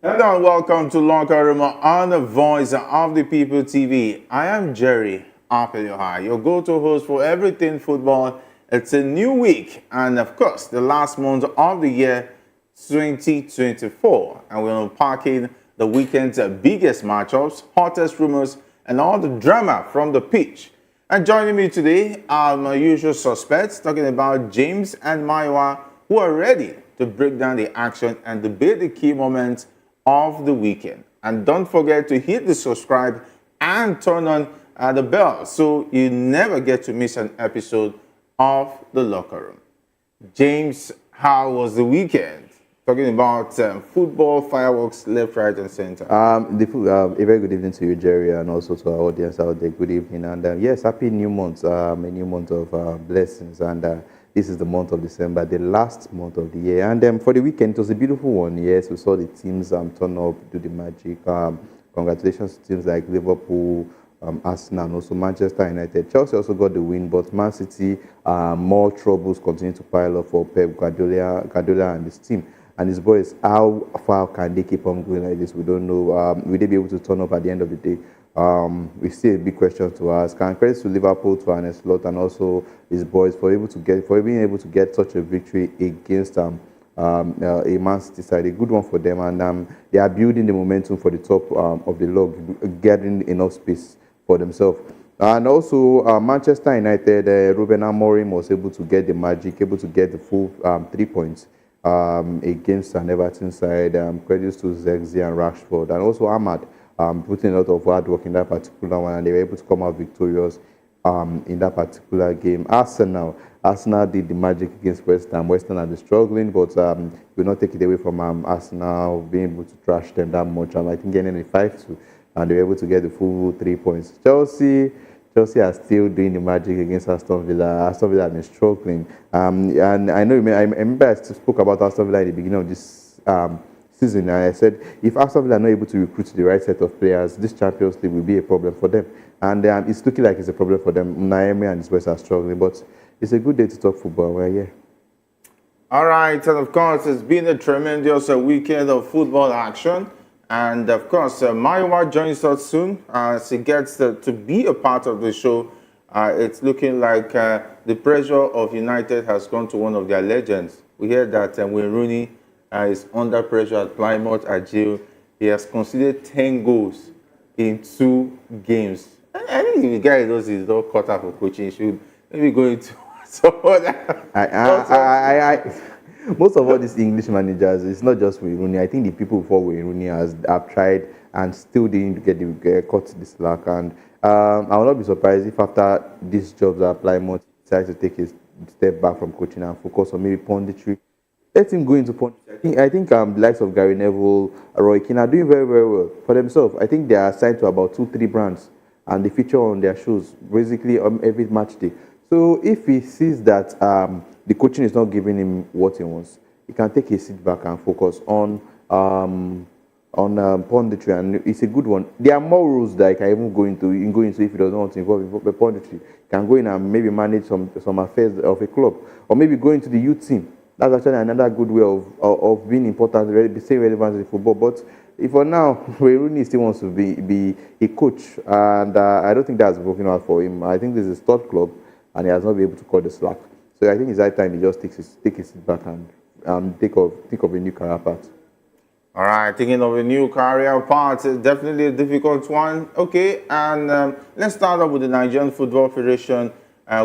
Hello and welcome to Locker Room on the Voice of the People TV. I am Jerry Apelioha, your go-to host for everything football. It's a new week and, of course, the last month of the year 2024. And we're unpacking the weekend's biggest matchups, hottest rumors, and all the drama from the pitch. And joining me today are my usual suspects, talking about James and Maiwa, who are ready to break down the action and debate the key moments of the weekend. And don't forget to hit the subscribe and turn on the bell so you never get to miss an episode of The Locker Room. James, how was the weekend? Talking about football, fireworks, left, right, and center. A very good evening to you, Jerry, and also to our audience out there. Good evening, and yes, happy new month, a new month of blessings, and this is the month of December, the last month of the year. And for the weekend, it was a beautiful one. Yes, we saw the teams turn up, do the magic. Congratulations to teams like Liverpool, Arsenal, and also Manchester United. Chelsea also got the win, but Man City, more troubles continue to pile up for Pep Guardiola and his team. And his boys, how far can they keep on going like this? We don't know. Will they be able to turn up at the end of the day? We still a big question to ask. And credit to Liverpool, to Arne Slot, and also his boys for being able to get such a victory against a Man City side. A good one for them, and they are building the momentum for the top of the log, getting enough space for themselves. And also Manchester United, Ruben Amorim was able to get the magic, able to get the full 3 points. Against an Everton side, credits to Zexi and Rashford, and also Ahmad putting a lot of hard work in that particular one, and they were able to come out victorious in that particular game. Arsenal did the magic against West Ham. West Ham are struggling, but will not take it away from Arsenal being able to trash them that much. I think getting a 5-2, and they were able to get the full 3 points. Chelsea are still doing the magic against Aston Villa. Aston Villa have been struggling. And I know, I remember I spoke about Aston Villa at the beginning of this season. And I said, if Aston Villa are not able to recruit the right set of players, this Champions League will be a problem for them. And it's looking like it's a problem for them. Naomi and his boys are struggling. But it's a good day to talk football. We're here. All right, and of course, it's been a tremendous weekend of football action. And of course, Maiwa joins us soon as he gets to be a part of the show. It's looking like the pressure of United has gone to one of their legends. We heard that when Rooney is under pressure at Plymouth at jail, he has conceded 10 goals in 2 games. I think if the guy does his not cut out for coaching, he should maybe go into some other. Most of all these English managers, it's not just Wayne Rooney. I think the people before Wayne Rooney have tried and still didn't get caught the slack. And I will not be surprised if after these jobs at Plymouth, he decides to take a step back from coaching and focus on maybe punditry. Let him go into punditry. I think the likes of Gary Neville, Roy Keane are doing very, very well for themselves. I think they are assigned to about 2-3 brands, and they feature on their shows basically on every match day. So if he sees that the coaching is not giving him what he wants, he can take a seat back and focus on punditry, and it's a good one. There are more rules that he can even go into if he doesn't want to involve in punditry. He can go in and maybe manage some affairs of a club, or maybe go into the youth team. That's actually another good way of being important, staying relevant in football. But for now, Rooney still wants to be a coach, and I don't think that's working out for him. I think this is his third club, and he has not been able to cut the slack. So I think it's that time he just take a seat back and think of a new career path. All right, thinking of a new career path is definitely a difficult one. Okay, and let's start off with the Nigerian Football Federation,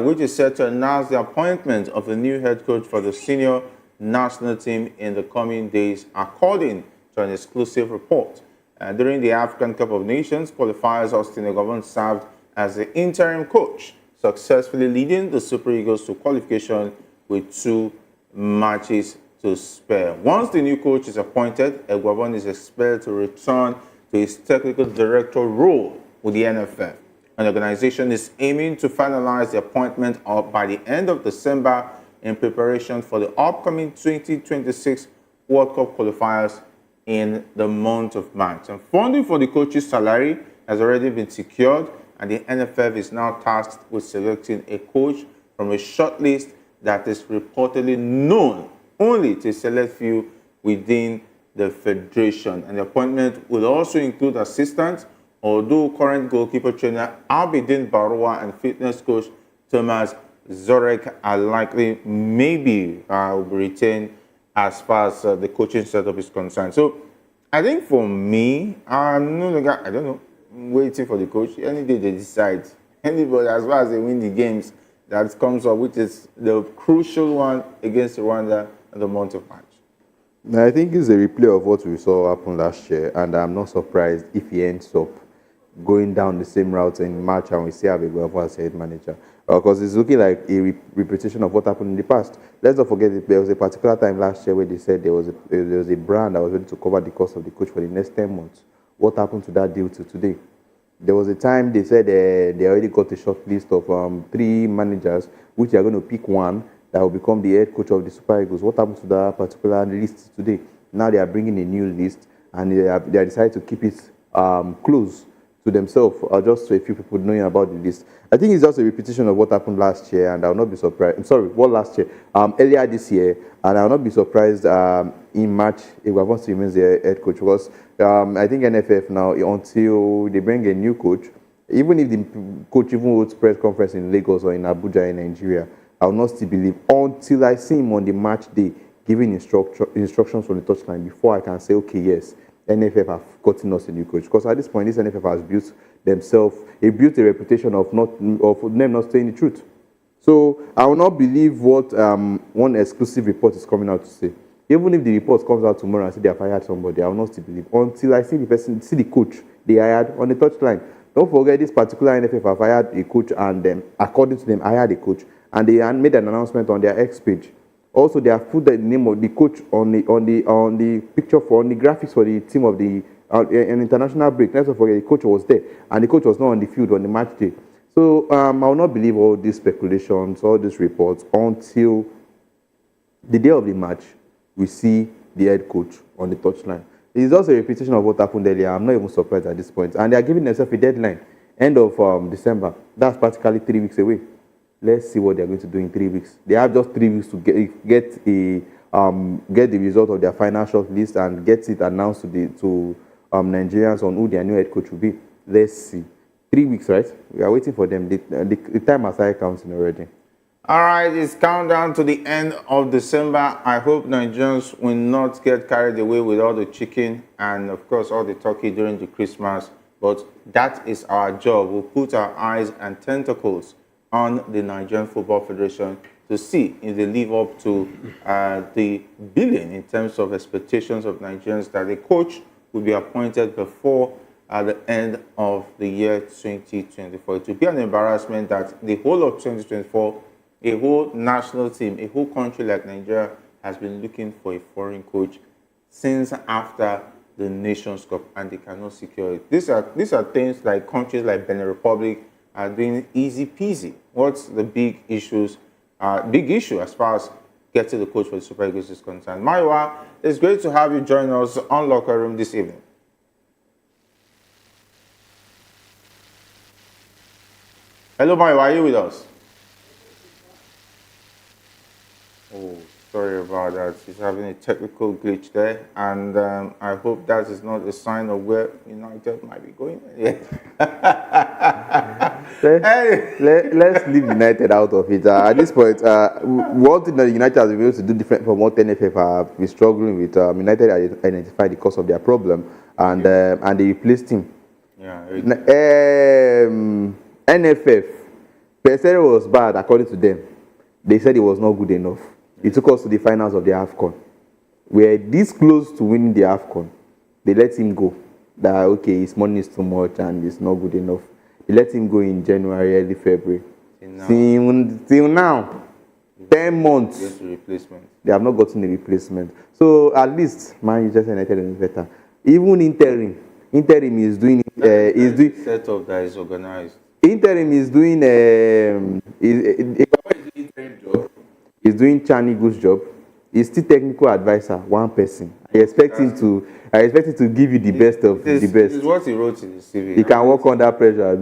which is set to announce the appointment of a new head coach for the senior national team in the coming days, according to an exclusive report. During the African Cup of Nations qualifiers, Austin Egovon served as the interim coach, successfully leading the Super Eagles to qualification with 2 matches to spare. Once the new coach is appointed, Egovon is expected to return to his technical director role with the NFF. An organization is aiming to finalize the appointment by the end of December in preparation for the upcoming 2026 World Cup qualifiers in the month of March. And funding for the coach's salary has already been secured, and the NFF is now tasked with selecting a coach from a short list that is reportedly known only to a select few within the federation. And the appointment will also include assistants, although current goalkeeper trainer Abidin Baroua and fitness coach Thomas Zorek are likely maybe will be retained as far as the coaching setup is concerned. So I think for me, I'm no longer, I don't know, waiting for the coach. Any day they decide, anybody, as far as they win the games that comes up, which is the crucial one against Rwanda in the month of March. I think it's a replay of what we saw happen last year, and I'm not surprised if he ends up going down the same route in March and we see Abigwefo as head manager. Because it's looking like a repetition of what happened in the past. Let's not forget that there was a particular time last year where they said there was a brand that was ready to cover the cost of the coach for the next 10 months. What happened to that deal to today? There was a time they said they already got a short list of 3 managers, which they are going to pick one that will become the head coach of the Super Eagles. What happened to that particular list today? Now they are bringing a new list, and they are decided to keep it close to themselves, or just to a few people knowing about the list. I think it's just a repetition of what happened last year, and I will not be surprised. I'm sorry, what last year? Earlier this year, and I will not be surprised in March if Wavonsi remains the head coach, because I think NFF now, until they bring a new coach, even if the coach even holds press conference in Lagos or in Abuja in Nigeria, I will not still believe until I see him on the match day giving instructions from the touchline before I can say, okay, yes, NFF have gotten us a new coach. Because at this point, this NFF has built themselves, they built a reputation of them not saying the truth. So I will not believe what one exclusive report is coming out to say. Even if the report comes out tomorrow and say they have hired somebody, I will not still believe until I see the person, see the coach they hired on the touchline. Don't forget, this particular NFF have hired a coach, and according to them, hired a coach, and they made an announcement on their X page. Also, they have put the name of the coach on the picture on the graphics for the team of the an international break. Let's not forget, the coach was there, and the coach was not on the field on the match day. So I will not believe all these speculations, all these reports, until the day of the match we see the head coach on the touchline. It's also a repetition of what happened earlier. I'm not even surprised at this point. And they are giving themselves a deadline, end of December. That's practically 3 weeks away. Let's see what they're going to do in 3 weeks. They have just 3 weeks to get the result of their final short list and get it announced to Nigerians on who their new head coach will be. Let's see. 3 weeks, right? We are waiting for them. The time has started counting already. All right, it's countdown to the end of December. I hope Nigerians will not get carried away with all the chicken and, of course, all the turkey during the Christmas. But that is our job. We'll put our eyes and tentacles on the Nigerian Football Federation to see if they live up to the billing in terms of expectations of Nigerians that a coach will be appointed before the end of the year 2024. It will be an embarrassment that the whole of 2024, a whole national team, a whole country like Nigeria has been looking for a foreign coach since after the Nations Cup, and they cannot secure it. These are things like countries like Benin Republic are doing easy peasy. What's the big issue as far as getting the coach for the Super Eagles is concerned? Maiwa, it's great to have you join us on Locker Room this evening. Hello, Maiwa, are you with us? Oh, sorry about that. He's having a technical glitch there, and I hope that is not a sign of where United might be going. Yeah. Let's leave United out of it. At this point, one thing that United has been able to do different from what NFF have been struggling with, United identified the cause of their problem, and they replaced him. Yeah. NFF, Pesero was bad according to them. They said it was not good enough. It took us to the finals of the AFCON. We were this close to winning the AFCON. They let him go. That, okay, his money is too much and it's not good enough. They let him go in January, early February. Till now, 10 months. Get a replacement. They have not gotten a replacement. So at least Manchester United is better. Even interim is doing setup that is organized. Interim is doing He's doing Chanigu's job. He's still technical advisor, one person. I expect him to give you the best of the best. This is what he wrote in his CV. He can work under pressure.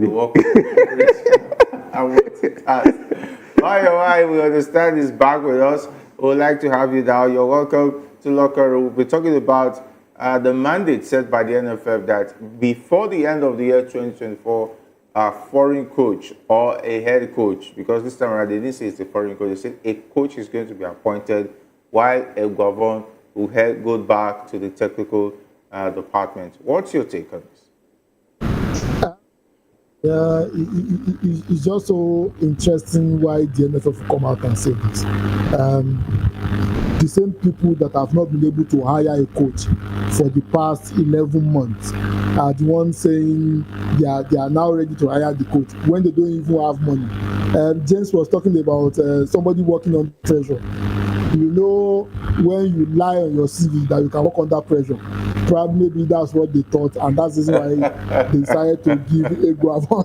Why we understand he's back with us. We would like to have you down. You're welcome to Locker Room. We'll be talking about the mandate set by the NFF that before the end of the year 2024, a foreign coach or a head coach, because this time around they didn't say it's a foreign coach, they said a coach is going to be appointed while a governor will go back to the technical department. What's your take on this? Yeah, it's just so interesting why the NFF come out and say this. The same people that have not been able to hire a coach for the past 11 months are the ones saying they are now ready to hire the coach when they don't even have money. James was talking about somebody working on pressure. You know, when you lie on your CV that you can work under pressure, probably maybe that's what they thought, and that's the reason why they decided to give Iguavon.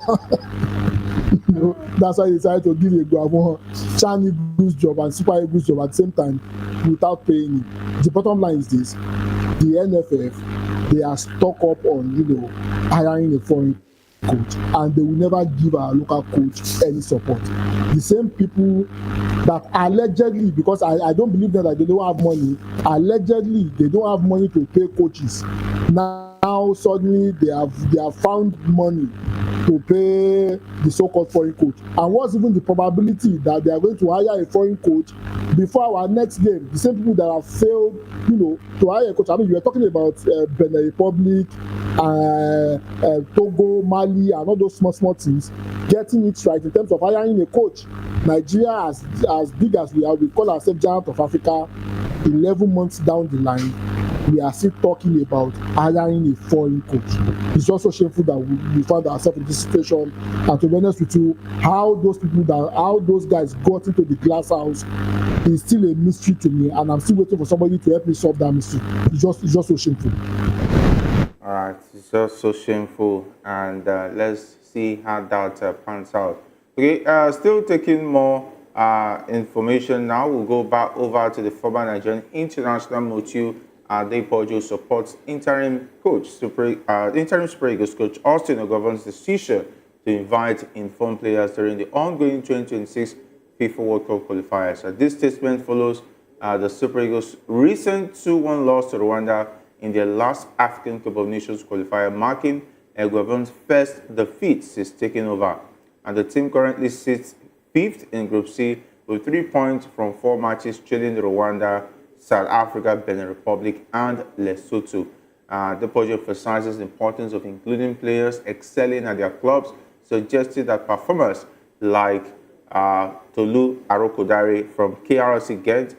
You know, that's why they decided to give Iguavon Chan Eagles job and Super Eagles job at the same time without paying him. The bottom line is this: the NFF, they are stuck up on hiring a foreign coach, and they will never give our local coach any support. The same people that allegedly, because I don't believe that they don't have money, allegedly they don't have money to pay coaches. Now suddenly they have found money to pay the so-called foreign coach. And what's even the probability that they are going to hire a foreign coach before our next game? The same people that have failed, to hire a coach. I mean, you were talking about Benin Republic, Togo, Mali, and all those small teams getting it right in terms of hiring a coach. Nigeria, as big as we are, we call ourselves giant of Africa. 11 months down the line, we are still talking about hiring a foreign coach. It's also shameful that we found ourselves in this situation. And to be honest with you, how those guys got into the glass house is still a mystery to me, and I'm still waiting for somebody to help me solve that mystery. It's just so shameful. All right, it's just so shameful, and let's see how that pans out. Okay, still taking more information now. We'll go back over to the former Nigerian international Motiu Adepoju supports interim Super Eagles coach Austin Ogovon's decision to invite informed players during the ongoing 2026 FIFA World Cup qualifiers. This statement follows the Super Eagles' recent 2-1 loss to Rwanda in their last African Cup of Nations qualifier, marking Ogovon's first defeat since taking over. And the team currently sits 5th in Group C with 3 points from 4 matches, trailing Rwanda, South Africa, Benin Republic, and Lesotho. The project emphasizes the importance of including players excelling at their clubs, suggesting that performers like Tolu Arokodare from KRC Ghent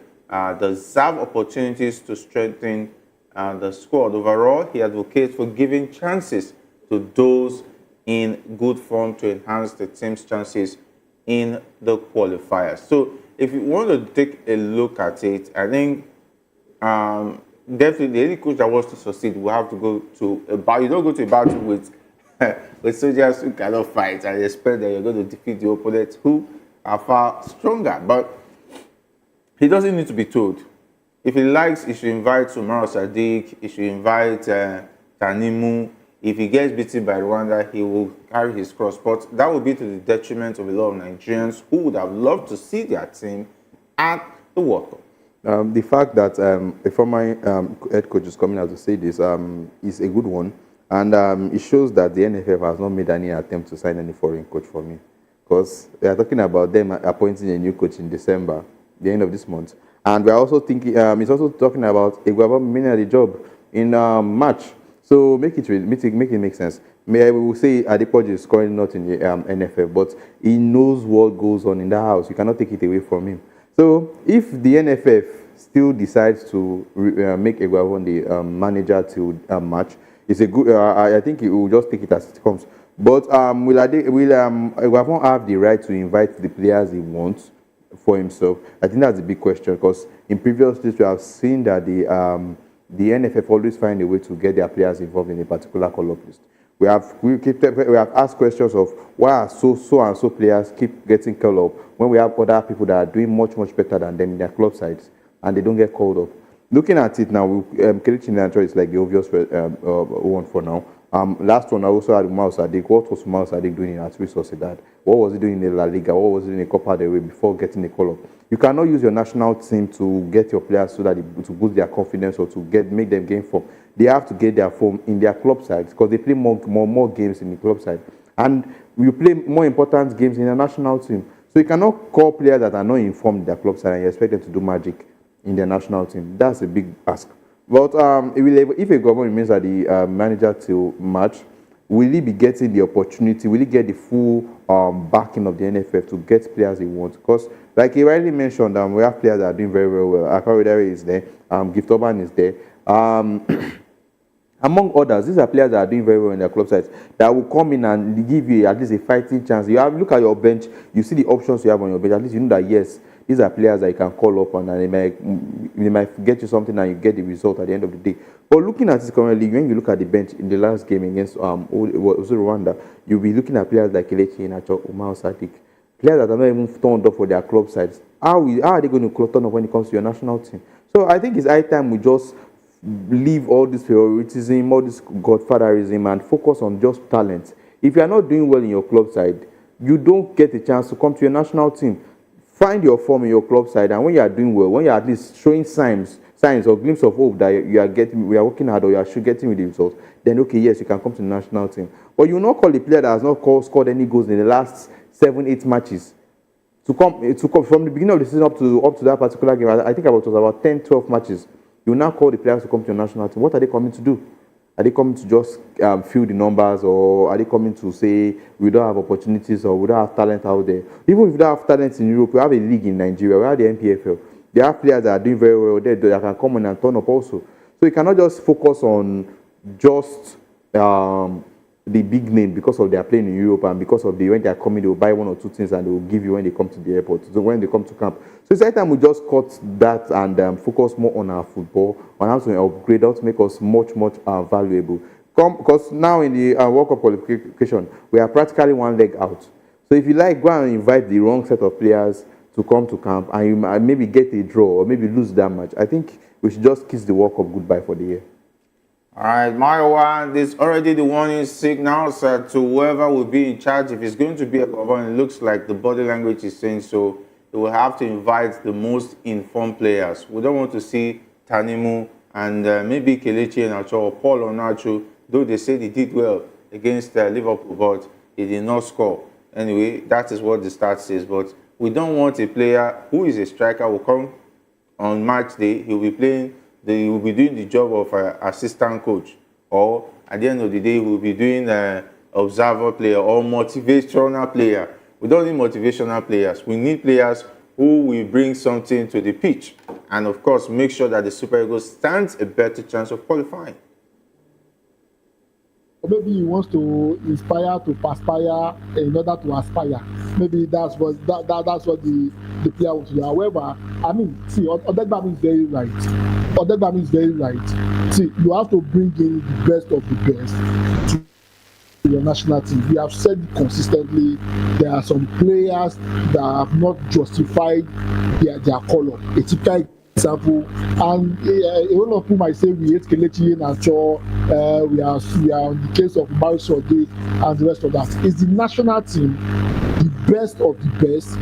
deserve opportunities to strengthen the squad. Overall, he advocates for giving chances to those in good form to enhance the team's chances in the qualifiers. So if you want to take a look at it, I think definitely any coach that wants to succeed will have to go to a battle. You don't go to a battle with soldiers who cannot fight and expect that you're going to defeat the opponents who are far stronger. But he doesn't need to be told. If he likes, he should invite Sumaro Sadiq, he should invite Tanimu. If he gets beaten by Rwanda, he will carry his cross. But that would be to the detriment of a lot of Nigerians who would have loved to see their team at the World Cup. The fact that a former head coach is coming out to say this is a good one. And it shows that the NFF has not made any attempt to sign any foreign coach for me. Because we are talking about them appointing a new coach in December, the end of this month. And we are also thinking, it's also talking about Iguavon winning the job in March. So make it make sense. We will say Adepoju is currently not in the NFF, but he knows what goes on in the house. You cannot take it away from him. So if the NFF still decides to make Iguavon the manager till March, it's a good. I think he will just take it as it comes. But will Iguavon have the right to invite the players he wants for himself? I think that's a big question, because in previous days we have seen that the NFF always find a way to get their players involved in a particular call-up list. We have asked questions of why so and so players keep getting called up when we have other people that are doing much better than them in their club sides and they don't get called up. Looking at it now, Kelechi Iheanacho is like the obvious one for now. Last one, I also had Umar Sadiq. What was Umar Sadiq doing at Real Sociedad? What was he doing in the La Liga? What was he doing in the Copa del Rey before getting the call-up? You cannot use your national team to get your players so that to boost their confidence or to make them gain form. They have to get their form in their club side because they play more games in the club side, and you play more important games in the national team. So you cannot call players that are not informed in their club side and you expect them to do magic in their national team. That's a big ask. But if a government remains at the manager till March, will he be getting the opportunity? Will he get the full backing of the NFF to get players he wants? Because, like he rightly mentioned, we have players that are doing very, very well. Akaridare is there. Gift Orban is there. Among others, these are players that are doing very well in their club sides that will come in and give you at least a fighting chance. You have look at your bench, you see the options you have on your bench. At least you know that yes, these are players that you can call up and they might get you something and you get the result at the end of the day. But looking at it currently, when you look at the bench in the last game against Rwanda, you'll be looking at players like Kelechi Iheanacho, Umar Sadiq, players that are not even turned up for their club sides. How are they going to turn up when it comes to your national team? So I think it's high time we just leave all this favoritism, all this godfatherism, and focus on just talent. If you are not doing well in your club side, you don't get a chance to come to your national team. Find your form in your club side, and when you are doing well, when you are at least showing signs or glimpse of hope that we are working hard or you are getting with the results, then okay, yes, you can come to the national team. But you will not call a player that has not scored any goals in the last 7-8 matches to come from the beginning of the season up to that particular game. I think it was about 10-12 matches. You now call the players to come to your national team. What are they coming to do? Are they coming to just fill the numbers, or are they coming to say we don't have opportunities or we don't have talent out there? Even if we don't have talent in Europe, we have a league in Nigeria, we have the NPFL. There are players that are doing very well there that can come in and turn up also. So you cannot just focus on just the big name because of their playing in Europe and because of when they are coming, they will buy one or two things and they will give you when they come to the airport, so when they come to camp. So it's high time we just cut that and focus more on our football, on how to upgrade, how to make us much valuable. Because now in the World Cup qualification, we are practically one leg out. So if you like, go and invite the wrong set of players to come to camp and you maybe get a draw or maybe lose that match. I think we should just kiss the World Cup goodbye for the year. All right, Mayowa, there's already the warning signals to whoever will be in charge. If it's going to be a government, it looks like the body language is saying so. They will have to invite the most informed players. We don't want to see Tanimu and maybe Kelechi Iheanacho or Paul Onacho, though they say they did well against Liverpool, but they did not score. Anyway, that is what the stat says. But we don't want a player who is a striker will come on match day. He will be playing. He will be doing the job of an assistant coach, or at the end of the day, he will be doing an observer player or motivational player. We don't need motivational players. We need players who will bring something to the pitch, and of course, make sure that the Super Eagles stands a better chance of qualifying. Maybe he wants to inspire to perspire in order to aspire. Maybe that's what the player wants to do. However, I mean, see, Odegbami is very right. Odegbami is very right. See, you have to bring in the best of the best to your national team. We have said consistently there are some players that have not justified their call-up. A typical example, and a lot of people might say we hate Kelechi Iheanacho, we are on the case of Umar Sadiq and the rest of that. Is the national team the best of the best?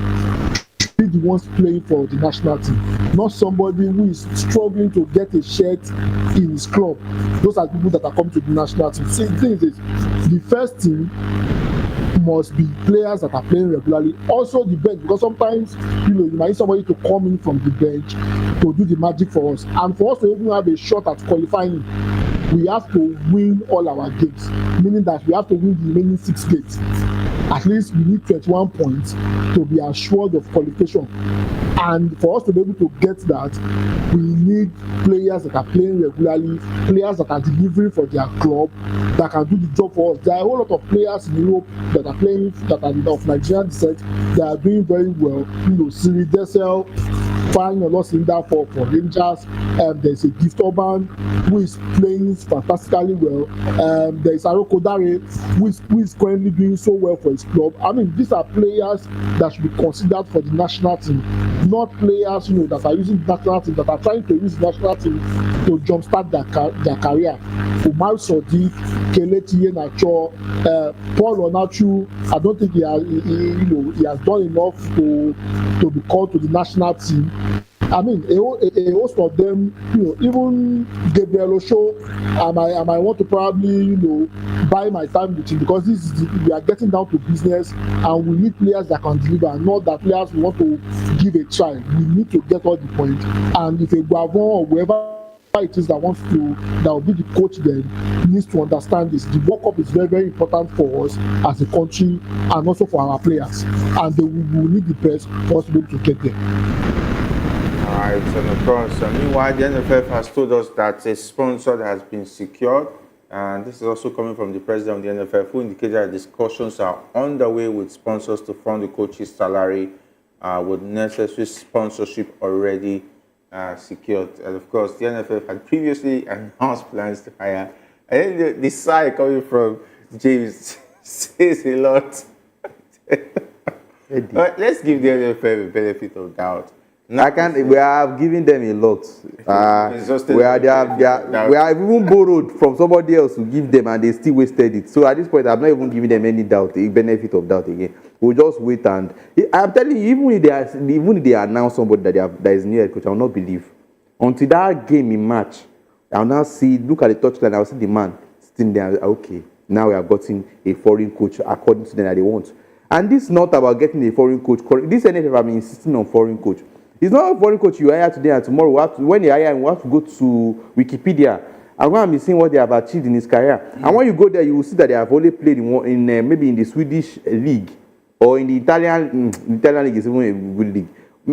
Be the ones playing for the national team, not somebody who is struggling to get a shirt in his club. Those are people that are coming to the national team. See, the thing is, the first team must be players that are playing regularly. Also the bench, because sometimes you might need somebody to come in from the bench to do the magic for us, and for us to even have a shot at qualifying, we have to win all our games, meaning that we have to win the remaining 6 games. At least we need 21 points to be assured of qualification. And for us to be able to get that, we need players that are playing regularly, players that are delivering for their club, that can do the job for us. There are a whole lot of players in Europe that are playing, that are of Nigerian descent, they are doing very well. Siri Desel, firing a lot cylinder for Rangers. There's a Gift Orban who is playing fantastically well. There is Aroko Dare who is currently doing so well for his club. I mean, these are players that should be considered for the national team, not players that are using the national team, that are trying to use the national team to jumpstart their career. Umar Sadiq, Kelechi Iheanacho, Paul Onachu, I don't think he has done enough to be called to the national team. I mean, a host of them, even Gabriel Osho, I might want to probably, buy my time with him, because we are getting down to business, and we need players that can deliver, not that players we want to give a try. We need to get all the points. And if a Guavon or whoever it is that will be the coach then, needs to understand this. The World Cup is very, very important for us as a country and also for our players. And we will need the best for us to be able to get there. Alright, and of course, meanwhile, the NFF has told us that a sponsor has been secured, and this is also coming from the president of the NFF, who indicated that discussions are underway with sponsors to fund the coach's salary, with necessary sponsorship already secured. And of course, the NFF had previously announced plans to hire. I think the side coming from James says a lot. But let's give the NFF a benefit of doubt. We are giving them a lot. We have even borrowed from somebody else to give them, and they still wasted it. So at this point, I'm not even giving them any doubt, a benefit of doubt again. We'll just wait, and I'm telling you, even if they announce somebody that is new head coach, I will not believe. Until that game in March, I'll now look at the touchline, I'll see the man sitting there. Okay, now we have gotten a foreign coach according to them that they want. And this is not about getting a foreign coach. This NFF have been insisting on foreign coach. It's not a foreign coach you hire today and tomorrow. When you hire him, we have to go to Wikipedia and go and be seeing what they have achieved in his career. And when you go there, you will see that they have only played in maybe in the Swedish league, or in the Italian. The Italian league is even a good league.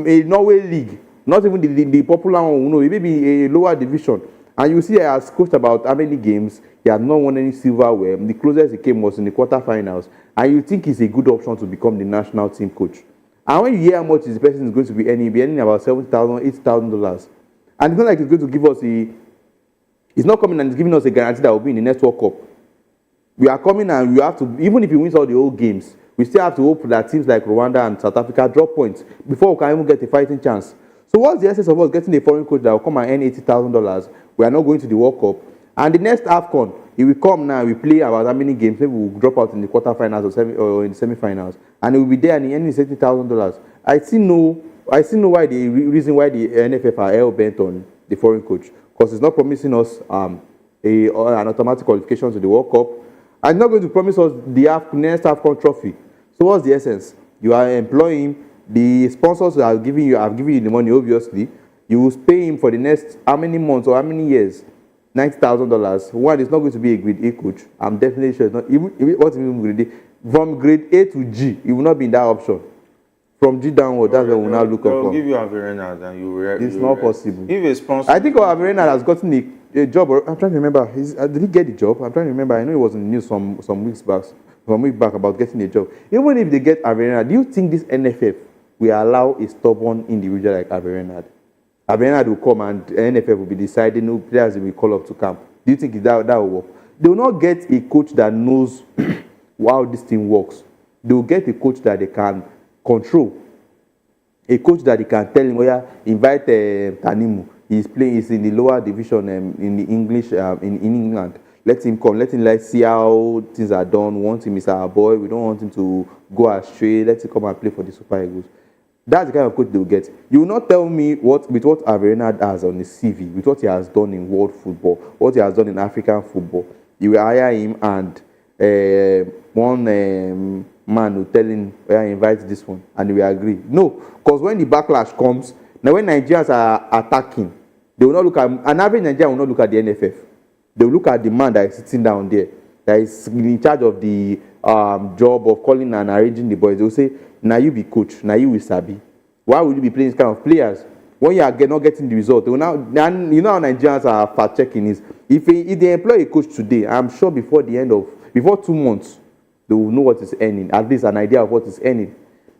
A Norway league, not even the popular one. Maybe a lower division. And you see, he has coached about how many games. He has not won any silverware. The closest he came was in the quarterfinals. And you think he's a good option to become the national team coach. And when you hear how much this person is going to be earning about $7,000, $8,000. And it's not like he's going to give us he's not coming and he's giving us a guarantee that will be in the next World Cup. We are coming and we have to, even if he wins all the old games, we still have to hope that teams like Rwanda and South Africa drop points before we can even get a fighting chance. So what's the essence of us getting a foreign coach that will come and earn $80,000? We are not going to the World Cup. And the next AFCON, he will come now, we play about how many games, maybe we'll drop out in the quarterfinals or in the semi-finals, and he will be there and he earning $70,000. I see no why the reason why the NFF are hell bent on the foreign coach, because it's not promising us an automatic qualification to the World Cup, and it's not going to promise us the next AFCON trophy. So what's the essence? You are employing the sponsors who are giving you the money, obviously. You will pay him for the next how many months or how many years? $90,000. One, is not going to be a grade A coach. I'm definitely sure it's not. Even grade A? From grade A to G, it will not be in that option. From G downward, that's what we'll now look up for. They'll give you Averena, and you will. It's not possible. If a sponsor, I think Averena has gotten a job. I'm trying to remember. Did he get the job? I'm trying to remember. I know it was in the news some weeks back about getting a job. Even if they get Averena, do you think this NFF will allow a stubborn individual like Averena? Averena will come and the NFF will be deciding who players they will call up to camp. Do you think that will work? They will not get a coach that knows how this thing works. They will get a coach that they can control. A coach that they can tell him, invite Tanimu. He's in the lower division in the English in England. Let him come. Let's see how things are done. We want him is our boy. We don't want him to go astray. Let him come and play for the Super Eagles. That's the kind of coach they will get. You will not tell me with what Averena has on his CV, with what he has done in world football, what he has done in African football. You will hire him and one man will tell him, invite this one, and he will agree. No, because when the backlash comes, now when Nigerians are attacking, they will not look at, an average Nigerian will not look at the NFF. They will look at the man that is sitting down there, that is in charge of the job of calling and arranging the boys. They will say, now you be coach, now you will sabi. Why would you be playing this kind of players when you are not getting the result? They will now, you know how Nigerians are fact checking is. If they employ a coach today, I'm sure before 2 months, they will know what is earning, at least an idea of what is earning.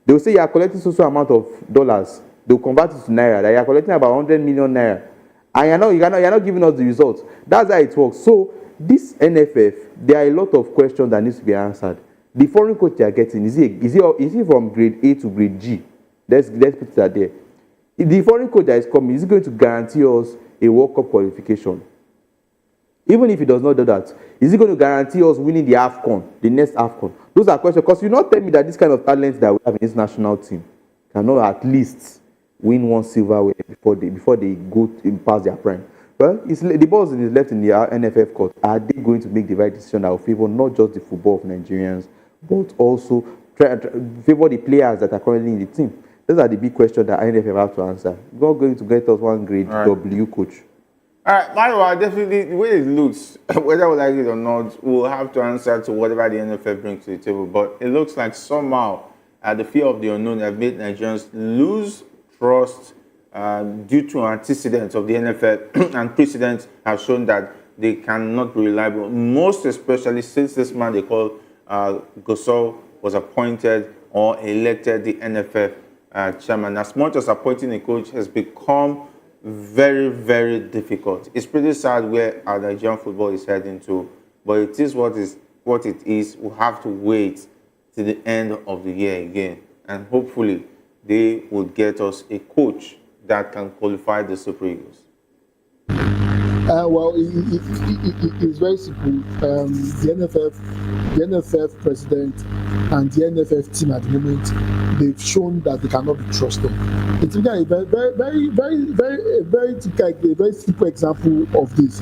They will say you are collecting so amount of dollars. They will convert it to naira. That you are collecting about 100 million naira, and you're not giving us the results. That's how it works. So this NFF, there are a lot of questions that needs to be answered. The foreign coach they are getting, is he from grade A to grade G? Let's put that there. The foreign coach that is coming, is he going to guarantee us a World Cup qualification? Even if he does not do that, is he going to guarantee us winning the AFCON, the next AFCON? Those are questions. Because you not tell me that this kind of talent that we have in this national team cannot at least win one silverware before they go past their prime. Well, the ball is left in the NFF court. Are they going to make the right decision that will favor not just the football of Nigerians, but also favor the players that are currently in the team? Those are the big questions that NFF have to answer. We're not going to get us one grade W coach. All right, Mario, definitely, the way it looks, whether we like it or not, we'll have to answer to whatever the NFF brings to the table. But it looks like somehow the fear of the unknown have made Nigerians lose trust due to antecedents of the NFL, and precedents have shown that they cannot be reliable, most especially since this man they call Gosol was appointed or elected the NFF chairman. As much as appointing a coach has become very, very difficult. It's pretty sad where our Nigerian football is heading to, but it is what it is. We'll have to wait till the end of the year again, and hopefully they will get us a coach that can qualify the Super Eagles. Well, it's very simple. The NFF president and the NFF team at the moment, they've shown that they cannot be trusted. It's a very simple example of this.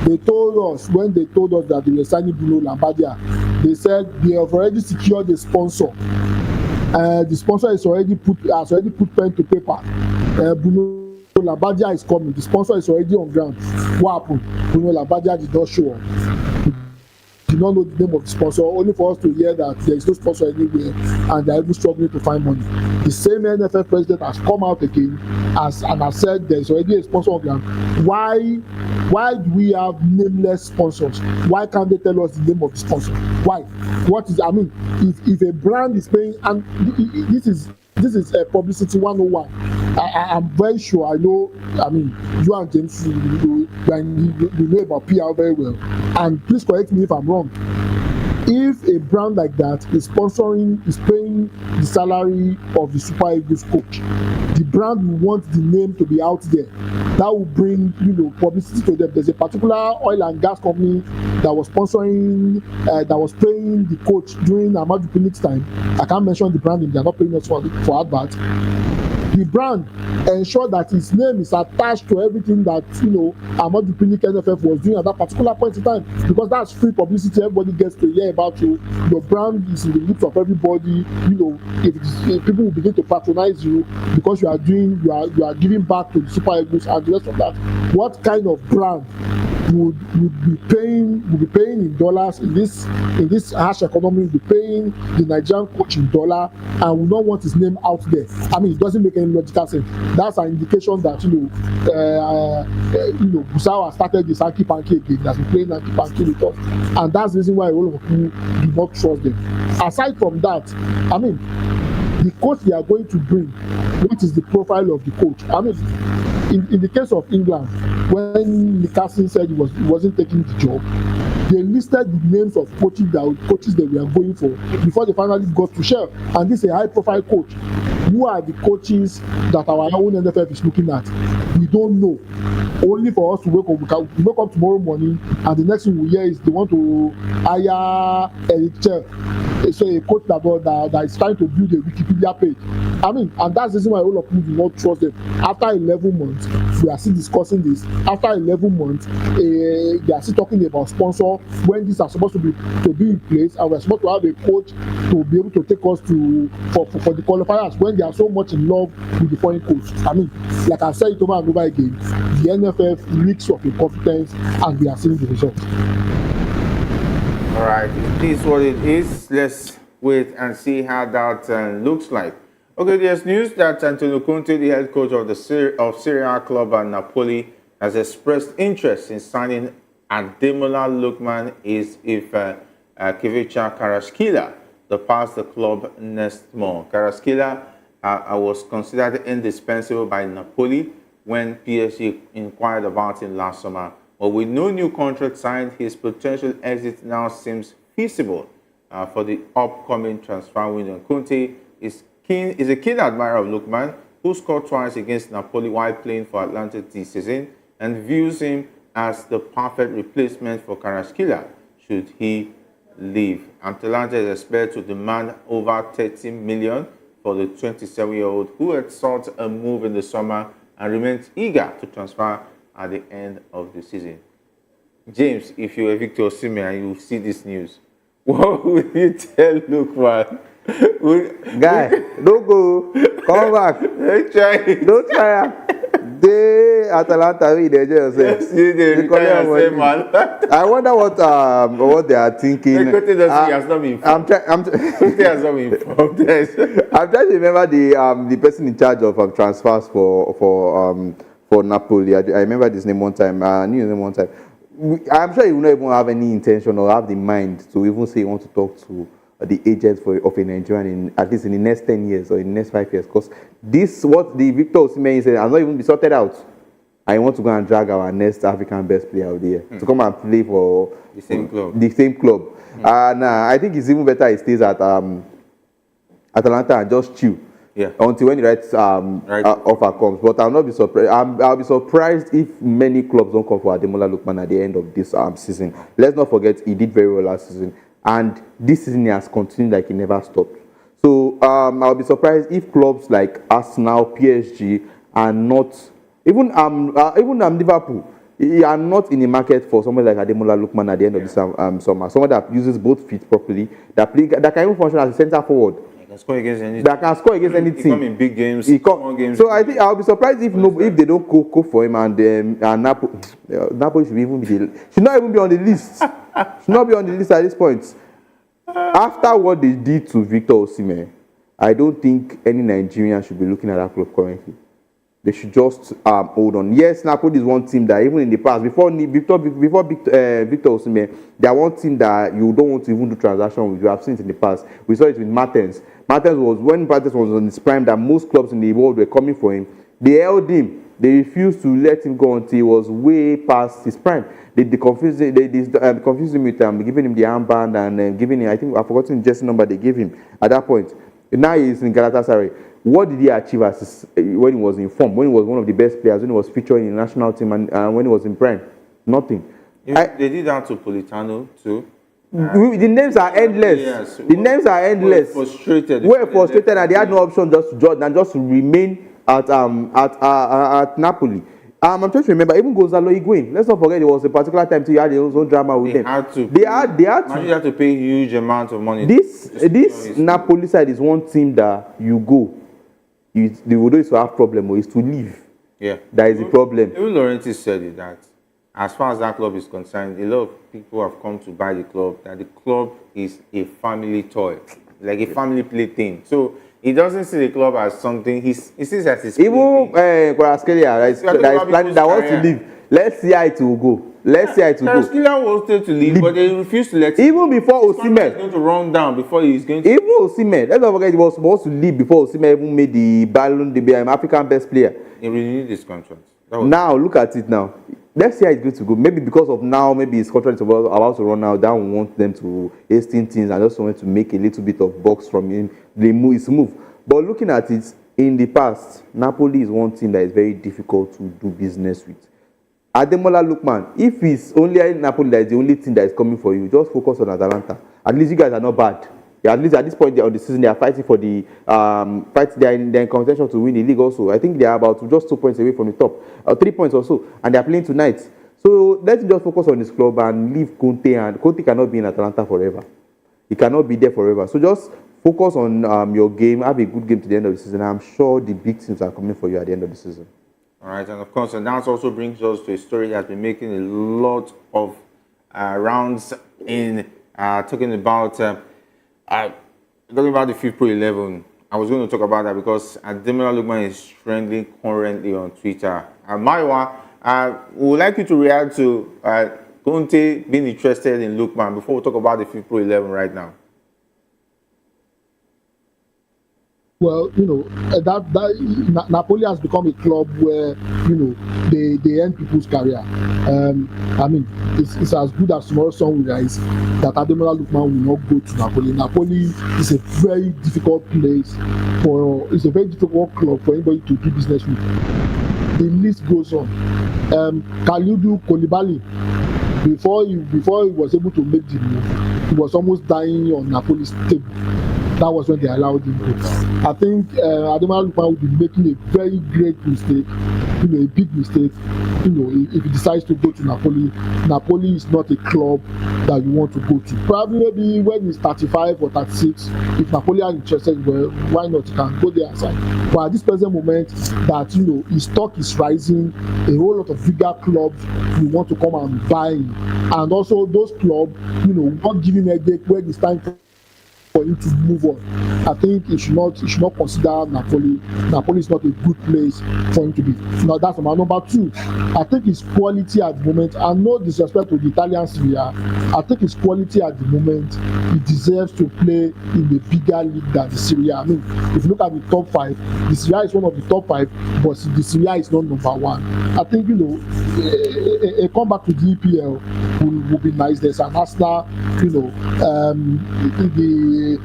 They told us, when they told us that they were signing Bruno Labbadia, they said they have already secured a sponsor. The sponsor has already put pen to paper. Bruno Labbadia is coming. The sponsor is already on ground. What happened? Bruno Labbadia did not show up. We did not know the name of the sponsor, only for us to hear that there is no sponsor anywhere and they are even struggling to find money. The same NFF president has come out again and has said there is already a sponsor on ground. Why do we have nameless sponsors? Why can't they tell us the name of the sponsor? Why? What is, I mean, if a brand is paying, and this is a publicity 101. I'm very sure, I know, I mean, you and James, you know about PR very well. And please correct me if I'm wrong. If a brand like that is paying the salary of the Super Eagles coach, the brand will want the name to be out there. That will bring, publicity to them. There's a particular oil and gas company that was sponsoring, that was paying the coach during Amadu Pinnick's time. I can't mention the brand if they're not paying us for advert. The brand ensure that his name is attached to everything that Amadu Pinnick NFF was doing at that particular point in time, because that's free publicity. Everybody gets to hear about you. Your brand is in the lips of everybody. If people will begin to patronize you because you are giving back to the Super Eagles and the rest of that. What kind of brand would be paying in dollars in this harsh economy? Will be paying the Nigerian coach in dollar and will not want his name out there? I mean, it doesn't make any logical sense. That's an indication that Gusau has started this hanky panky again. He has been playing hanky panky with us, and that's the reason why all of people do not trust them. Aside from that, I mean, the coach they are going to bring, what is the profile of the coach? I mean, in the case of England, when Nickerson said he wasn't taking the job, they listed the names of coaches that we are going for before they finally got to Shell. And this is a high-profile coach. Who are the coaches that our own NFF is looking at? We don't know. Only for us to wake up. We wake up tomorrow morning, and the next thing we hear is they want to hire Eric Chell. So a coach that is trying to build a Wikipedia page. I mean, and that's the reason why all of you do not trust them. After 11 months, we are still discussing this. After 11 months, they are still talking about sponsor when these are supposed to be in place, and we're supposed to have a coach to be able to take us for the qualifiers when they are so much in love with the foreign coach. I mean, like I said it over and over again, the NFF reeks of incompetence, and we are seeing the results. All right, it is what it is. Let's wait and see how that looks like. Okay, there's news that Antonio Conte, the head coach of Serie A club at Napoli, has expressed interest in signing Ademola Lookman if Kvicha Kvaratskhelia departs the club next month. Kvaratskhelia was considered indispensable by Napoli when PSG inquired about him last summer. But with no new contract signed, his potential exit now seems feasible for the upcoming transfer window. Conte is a keen admirer of Lookman, who scored twice against Napoli while playing for Atlanta this season. and views him as the perfect replacement for Kvaratskhelia should he leave. Atalanta is expected to demand over 30 million for the 27-year-old who had sought a move in the summer and remains eager to transfer at the end of the season. James, if you're Victor Osimhen and you see this news, what will you tell Lookman? Guy, don't go. Come back. Don't try. Don't try. They Atalanta, they just I wonder what they are thinking. He has not been informed. He has not been informed. I'm trying to remember the person in charge of transfers for Napoli. I remember his name one time. I knew his name one time. I'm sure he will not even have any intention or have the mind to even say he wants to talk to the agent of a Nigerian at least in the next 10 years or in the next 5 years. Because this, what the Victor Osimhen said, has not even been sorted out. I want to go and drag our next African best player out there to come and play for the same club. And I think it's even better he stays at Atalanta and just chill. Yeah. Until when the right offer comes. But I'll not be surprised. I'll be surprised if many clubs don't come for Ademola Lookman at the end of this season. Let's not forget he did very well last season, and this season he has continued like he never stopped. So I'll be surprised if clubs like Arsenal, PSG are not even Liverpool are not in the market for someone like Ademola Lookman at the end of this summer. Someone that uses both feet properly, that can even function as a centre forward. Score against anything. That can score against anything. He come in big games, small games. So I think I'll be surprised if they don't go for him and Napoli should not even be on the list. Should not be on the list at this point. After what they did to Victor Osimhen, I don't think any Nigerian should be looking at that club currently. They should just hold on. Yes, Napoli is one team that even in the past, before Victor Osimhen, they are one team that you don't want to even do transaction with. You have seen it in the past. We saw it with Martens. When Martens was on his prime, that most clubs in the world were coming for him. They held him. They refused to let him go until he was way past his prime. They confused him with giving him the armband and giving him, I think I've forgotten the jersey number they gave him at that point. Now he's in Galatasaray. What did he achieve when he was in form, when he was one of the best players, when he was featuring in the national team, and when he was in prime? Nothing. They did that to Politano too. The names are endless. Yes. The names are endless. We're frustrated, and they had no option just to remain at Napoli. I'm trying to remember, even Gonzalo Higuain. Let's not forget, there was a particular time he had his own drama with them. They had to pay huge amounts of money. This Napoli side is one team that you go. The Wodo is to have problem is to leave. Yeah. That is the problem. Even Laurentiis said it, that as far as that club is concerned, a lot of people have come to buy the club, that the club is a family toy, like a family plaything. So he doesn't see the club as something, he sees it as his even Kvaratskhelia that wants to leave. Let's see how it will go. Kvaratskhelia wanted to leave, but they refused to let him. Even before Osimhen is going to run down before he's going to. Even Osimhen, let's not forget, he was supposed to leave before Osimhen even made the African best player. He renewed his contract. Now look at it now. Let's see how it's going to go. Maybe because of now, maybe his contract is about to run out. That we want them to hasten things and just want to make a little bit of box from him. His move. But looking at it in the past, Napoli is one team that is very difficult to do business with. Ademola Lookman, if it's only Napoli that is the only team that is coming for you, just focus on Atalanta. At least you guys are not bad. At least at this point of the season, they are fighting for the They are in contention to win the league also. I think they are about just 2 points away from the top, 3 points or so, and they are playing tonight. So let's just focus on this club and leave Conte. And Conte cannot be in Atalanta forever. He cannot be there forever. So just focus on your game. Have a good game to the end of the season. I'm sure the big teams are coming for you at the end of the season. All right, and of course, and that also brings us to a story that has been making a lot of rounds in talking about the FIFPRO 11. I was going to talk about that because Ademola Lookman is trending currently on Twitter. Maiwa, we would like you to react to Conte being interested in Lookman before we talk about the FIFPRO 11 right now. Well, Napoli has become a club where, they end people's career. I mean, it's as good as tomorrow song guys that Ademola Lookman will not go to Napoli. Napoli is a very difficult place it's a very difficult club for anybody to do business with. The list goes on. Kalidu Koulibaly, before he was able to make the move, he was almost dying on Napoli's table. That was when they allowed him to. I think Ademola Lookman would be making a very great mistake, a big mistake, if he decides to go to Napoli. Napoli is not a club that you want to go to. Probably maybe when he's 35 or 36, if Napoli are interested, well, why not? You can go there and sign. But at this present moment, that his stock is rising, a whole lot of bigger clubs will want to come and buy him, and also those clubs, not giving a date when it's time for him to move on. I think he should not consider Napoli. Napoli is not a good place for him to be. Now that's number two. I think his quality at the moment, and no disrespect to the Italian Serie A, I think his quality at the moment, he deserves to play in the bigger league than the Serie A. I mean, if you look at the top five, the Serie A is one of the top five, but the Serie A is not number one. I think a comeback to the EPL would be nice. There's an Arsenal, the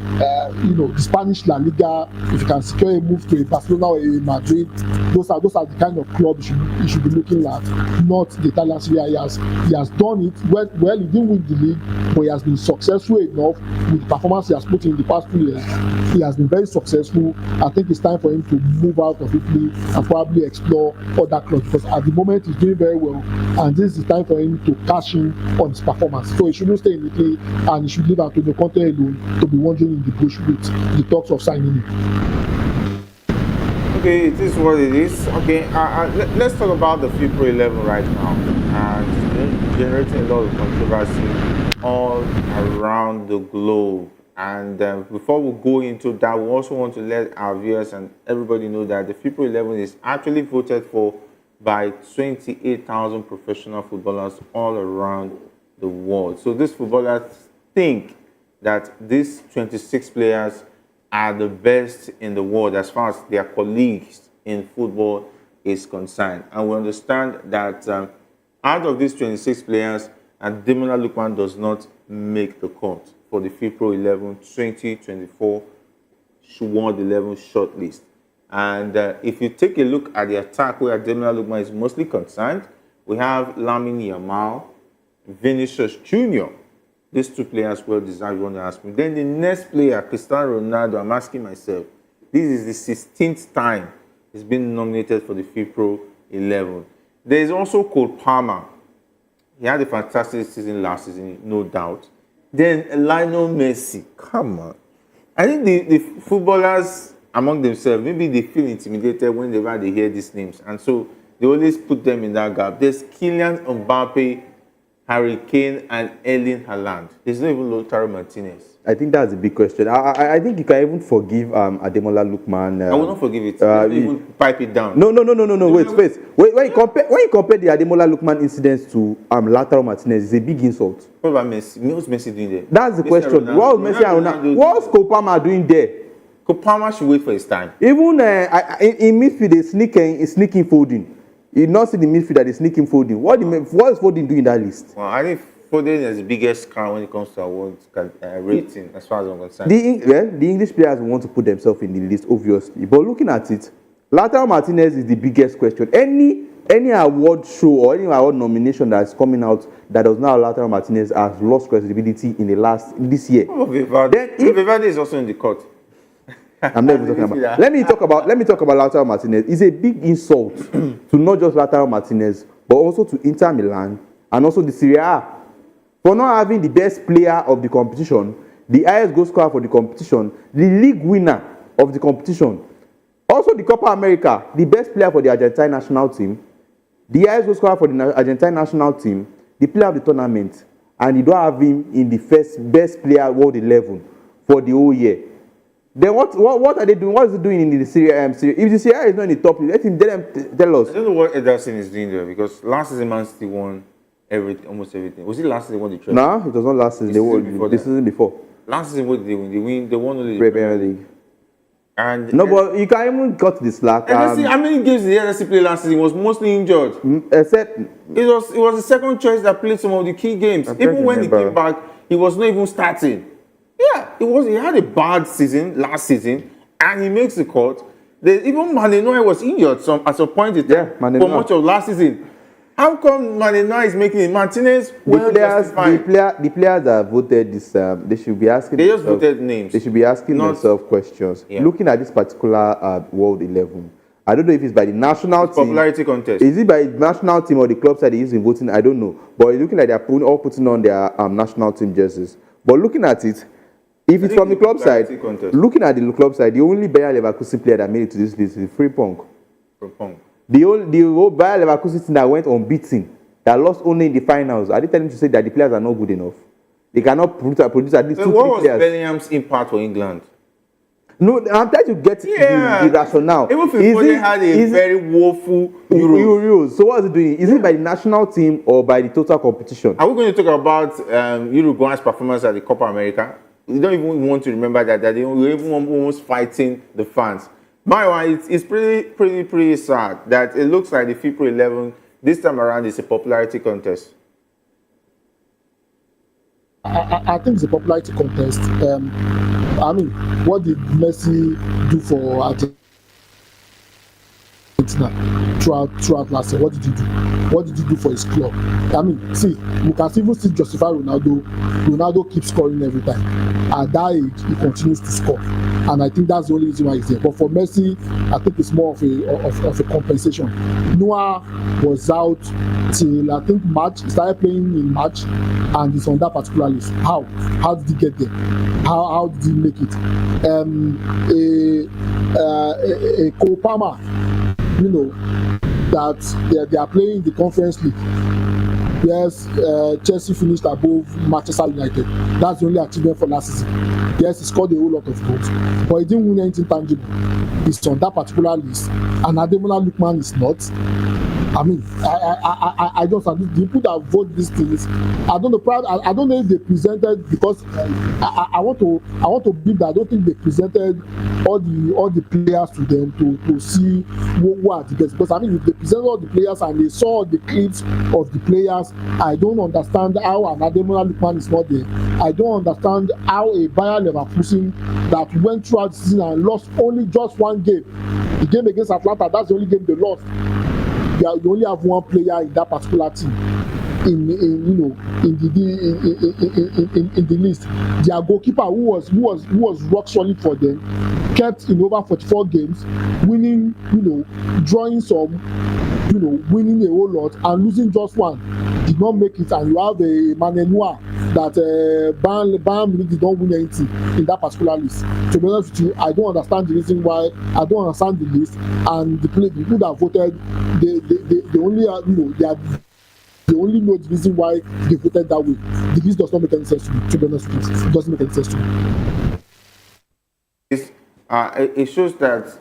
Spanish La Liga. If you can secure a move to a Barcelona or a Madrid, those are the kind of clubs you should be looking at, not the Italian Serie A. He has done it well. He didn't win the league, but he has been successful enough with the performance he has put in the past 2 years. He has been very successful. I think it's time for him to move out of Italy and probably explore other clubs, because at the moment he's doing very well, and this is the time for him to cash in on his performance. So he shouldn't stay in Italy, and he should leave Antonio Conte alone to be wandering in the bush with the talks of signing him. Okay, this is what it is. Okay, let's talk about the FIFPRO 11 right now. It's generating a lot of controversy all around the globe. And before we go into that, we also want to let our viewers and everybody know that the FIFPRO 11 is actually voted for by 28,000 professional footballers all around the world. So these footballers think that these 26 players are the best in the world as far as their colleagues in football is concerned. And we understand that out of these 26 players, Ademola Lookman does not make the cut for the FIFPRO 11 2024 World 11 shortlist. And if you take a look at the attack where Ademola Lookman is mostly concerned, we have Lamine Yamal, Vinicius Jr. These two players well deserved, you want to ask me. Then the next player, Cristiano Ronaldo, I'm asking myself, this is the 16th time he's been nominated for the FIFPRO 11. There is also Cole Palmer. He had a fantastic season last season, no doubt. Then Lionel Messi, come on. I think the footballers among themselves, maybe they feel intimidated whenever they hear these names. And so they always put them in that gap. There's Kylian Mbappe, Harry Kane, and Erling Haaland. There's not even Lautaro Martinez. I think that's a big question. I think you can even forgive Ademola Lookman. I will not forgive it. Even pipe it down. No. Wait. When you compare the Ademola Lookman incidents to Lautaro Martinez, it's a big insult. What about Messi? What's Messi doing there? That's the question. What was Messi and Ronaldo? What's Cole Palmer doing there? Cole Palmer should wait for his time. Even in midfield, they sneaking folding. You not see the midfield that is sneaking Foden. What is Foden doing in that list? Well, I think Foden is the biggest crown when it comes to awards rating, as far as I'm concerned. The English players want to put themselves in the list, obviously. But looking at it, Lautaro Martinez is the biggest question. Any award show or any award nomination that's coming out that does not allow Lautaro Martinez has lost credibility in this year. Vivade is also in the court. I'm not even talking about. Let me talk about Lautaro Martinez. It's a big insult to not just Lautaro Martinez, but also to Inter Milan and also the Serie A for not having the best player of the competition, the highest goal scorer for the competition, the league winner of the competition, also the Copa America, the best player for the Argentine national team, the highest goal scorer for the Argentine national team, the player of the tournament, and you don't have him in the first best player world 11 for the whole year. Then what are they doing? What is he doing in the Serie A? If the Serie A is not in the top, let them tell us. I don't know what Ederson is doing there, because last season Man City won almost everything. Was it last season they won the trophy? No, it was not last season. They won the season before. Last season, what did they win? They won only the Premier League. And but you can even cut the slack. How many games did the Ederson play last season? He was mostly injured. Except it was the second choice that played some of the key games. Even when he came back, he was not even starting. Yeah, he had a bad season last season, and he makes the cut. Even Mané was injured at some point in time for much of last season. How come Manenoa is making it? Martinez, well justified. The players that voted this, they should be asking. They just voted names. They should be asking themselves questions. Yeah. Looking at this particular World 11, I don't know if it's by the national team. Popularity contest. Is it by the national team or the club side they use in voting? I don't know. But it's looking like they're all putting on their national team jerseys. But looking at it, if it's from the club side, looking at the club side, the only Bayer Leverkusen player that made it to this list is Frimpong. The whole Bayer Leverkusen team that went unbeaten, that lost only in the finals. Are they telling you to say that the players are not good enough? They cannot produce at least 2-3 players. What was Bellingham's impact for England? No, I'm trying to get the rationale. Even if they had a very woeful Euros. So what is it doing? Is it by the national team or by the total competition? Are we going to talk about Uruguay's performance at the Copa America? We don't even want to remember that they were even almost fighting the fans. My one, it's pretty sad that it looks like the FIFPRO 11 this time around is a popularity contest. I think it's a popularity contest. I mean, what did Messi do for Argentina throughout last year? What did he do? What did he do for his club? I mean, see, you can even still justify Ronaldo. Ronaldo keeps scoring every time. At that age, he continues to score, and I think that's the only reason why he's there. But for Messi, I think it's more of a compensation. Noah was out till I think March. He started playing in March, and he's on that particular list. How did he get there? How did he make it? A Cole Palmer, you know, that they are playing the Conference League. Yes, Chelsea finished above Manchester United. That's the only achievement for last season. Yes, he scored a whole lot of goals, but he didn't win anything tangible. He's on that particular list, and Ademola Lookman is not. I mean, I don't understand. The people that vote these things, I don't know. I don't know if they presented, because I want to believe that I don't think they presented all the players to them to see who are the best. Because I mean, if they presented all the players and they saw the clips of the players, I don't understand how an Ademola Lookman is not there. I don't understand how a Bayer Leverkusen that went throughout the season and lost only just one game, the game against Atlanta, that's the only game they lost. You only have one player in that particular team in the list. Their goalkeeper, who was rock solid for them, kept in over 44 games, winning, drawing some, winning a whole lot and losing just one. Did not make it, and you have a Manenoa that Bayern Munich did not win anything in that particular list. To be honest with you, I don't understand the reason why. I don't understand the list, and the people that voted, they only they only know the reason why they voted that way. The list does not make any sense to me. To be honest with you, it doesn't make any sense to me. It shows that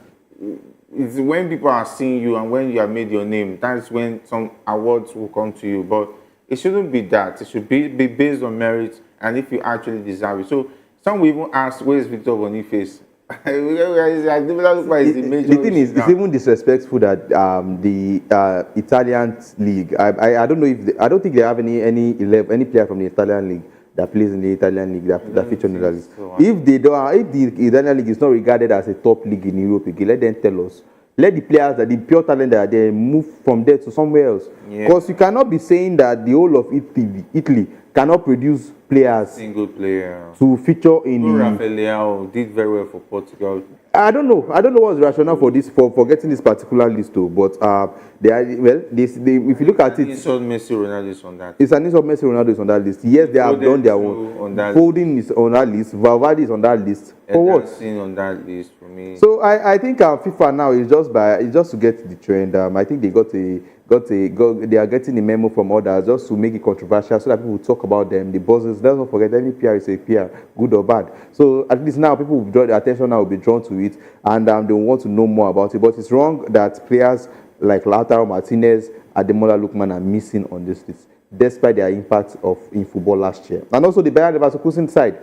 it's when people are seeing you and when you have made your name, that's when some awards will come to you. But it shouldn't be that. It should be based on merit and if you actually deserve it. So some will even ask, where is Victor Boniface? The thing is, it's even disrespectful that the Italian league. I don't know I don't think they have any player from the Italian league that plays in the Italian league that feature in the league. If the Italian league is not regarded as a top league in Europe, let them tell us. Let the players the pure talent that are there move from there to somewhere else. Because you cannot be saying that the whole of Italy cannot produce players. Single player to feature in. Rafael did very well for Portugal. I don't know what's the rationale for this for getting this particular list though. But if you look at it, it's Messi Ronaldo is on that. It's an insult Messi Ronaldo is on that list. Yes, they have done their own. Foden is on that list. Valverde is on that list. For what? On that list for me. So I think FIFA now is just to get the trend. I think they are getting a memo from others just to make it controversial so that people will talk about them. The bosses, let's not forget, any PR is a PR, good or bad. So at least now people will draw the attention now will be drawn to it, and they want to know more about it. But it's wrong that players like Lautaro Martinez, Ademola Lookman are missing on this list, despite their impact in football last year. And also the Bayer Leverkusen side,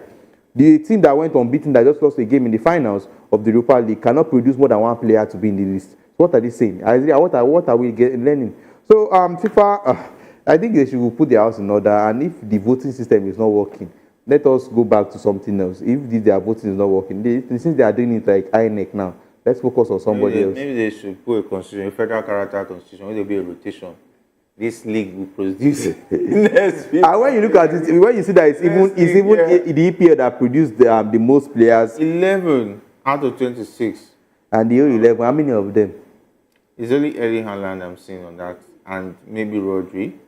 the team that went unbeaten that just lost a game in the finals of the Europa League cannot produce more than one player to be in the list. What are they saying? What are we learning? So FIFA, I think they should put their house in order, and if the voting system is not working, let us go back to something else. If their voting is not working, since they are doing it like INEC now, let's focus on somebody else. Maybe they should put a constitution, a federal character constitution, where there will be a rotation. this league will produce next week. And when you look at it, when you see that it's even the EPL that produced the most players. 11 out of 26. And the 11, how many of them? It's only Erling Haaland I'm seeing on that, and maybe Rodri.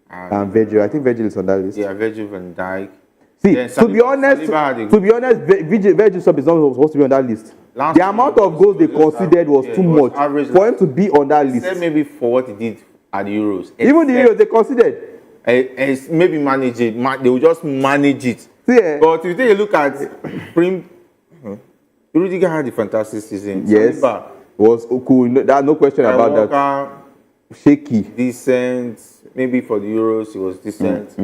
And Virgil. I think Virgil is on that list. Yeah, Virgil van Dijk. See, to be honest, Virgil sub is not supposed to be on that list. The amount of goals they conceded was too much for him to be on that list. Except maybe for what he did at the Euros. Even the Euros, they conceded. Maybe manage it. They will just manage it. Yeah. But if you take a look at Rudiger had a fantastic season. Yes. Saliba was cool. No question about that. Shaky. Decent. Maybe for the Euros, he was decent.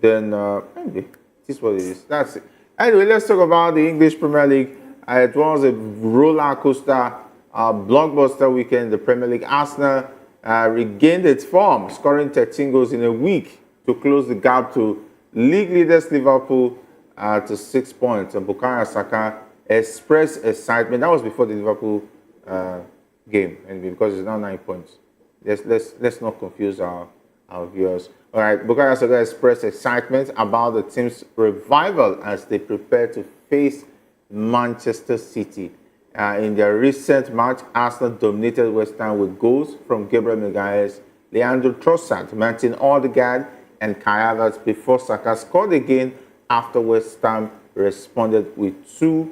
Then, maybe. This is what it is. That's it. Anyway, let's talk about the English Premier League. It was a roller coaster, blockbuster weekend in the Premier League. Arsenal regained its form, scoring 13 goals in a week to close the gap to league leaders Liverpool to 6 points. And Bukayo Saka expressed excitement. That was before the Liverpool game, and because it's now 9 points. Let's not confuse our viewers. All right, Bukayo Saka expressed excitement about the team's revival as they prepare to face Manchester City. In their recent match, Arsenal dominated West Ham with goals from Gabriel Magalhaes, Leandro Trossard, Martin Odegaard, and Kai Havertz before Saka scored again after West Ham responded with 2